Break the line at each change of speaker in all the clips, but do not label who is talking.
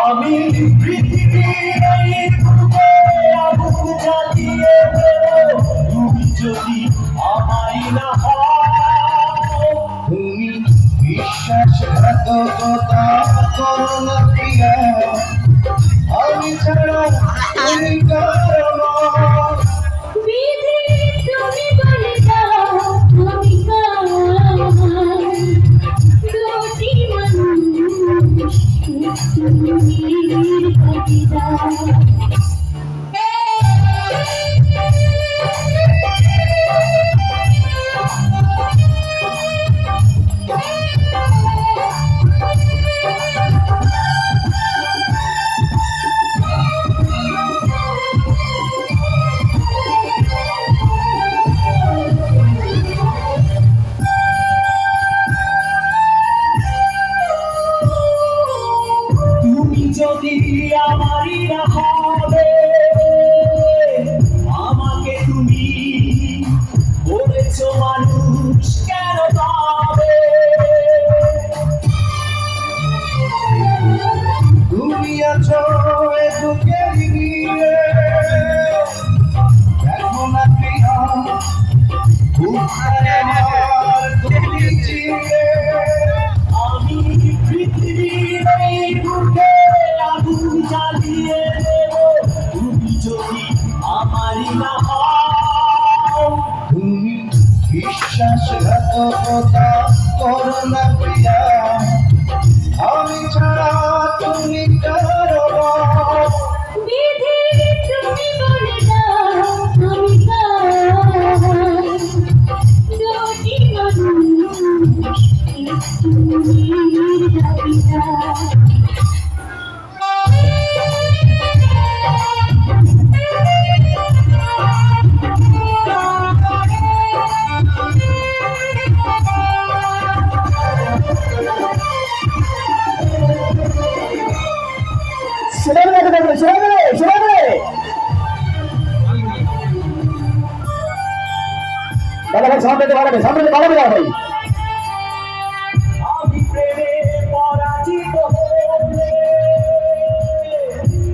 আমি পৃথিবীর এই বুকে আগুন জ্বালিয়ে দেব, তুমি যদি আমারই না হও। তুমি বিশ্বাসঘাতকতা করো না প্রিয়া, আমি ছাড়া তুমি কারো নও। যদি আমারই না হবে, আমাকে তুমি বলেছ মানুষ কেন পাবে। তুমি আছো বুকে নিয়ে, দেখো না প্রিয়া কোথায় আমার তুমি চিনে। আমি পৃথিবীর এই বুকে আগুন জ্বালিয়ে দেব, তুমি যদি আমারই না হও। তুমি বিশ্বাসঘাতকতা করো না প্রিয়া, আমি ছাড়া তুমি কারো নও। সামনে ভালো ভাই। আমি প্রেমে পরাজিত হলে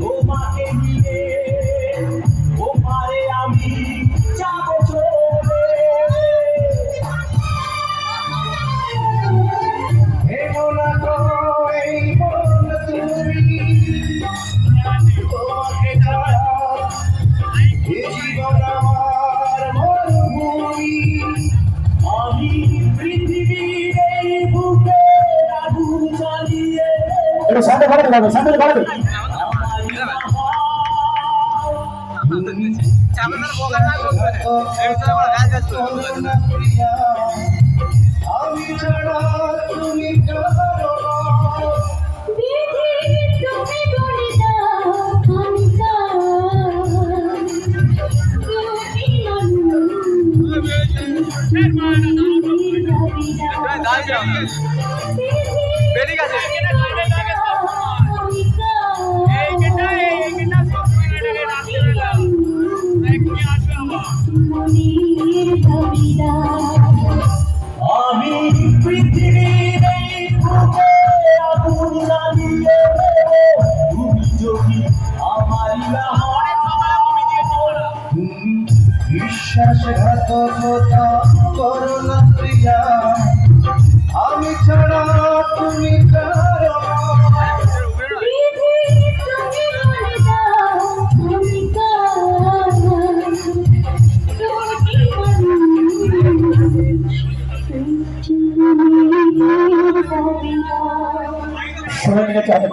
তোমাকে নিয়ে ওপারে আমি যাব চলে। ভেবো না তো এই মন তুমি, তোমাকে ছাড়া এ জীবন আমার মরুভূমি। আমি পৃথিবীর এই বুকে আগুন জ্বালিয়ে দেব, সামনে ভালো আমি ছাড়া তুমি কারো নও। আমি পৃথিবীর এই বুকে আগুন জ্বালিয়ে দেব, তুমি যদি আমারই না হও। বিশ্বাসঘাতকতা করো না প্রিয়া, আমি ছাড়া তুমি কারো নও। সময় নিয়ে চাঁদে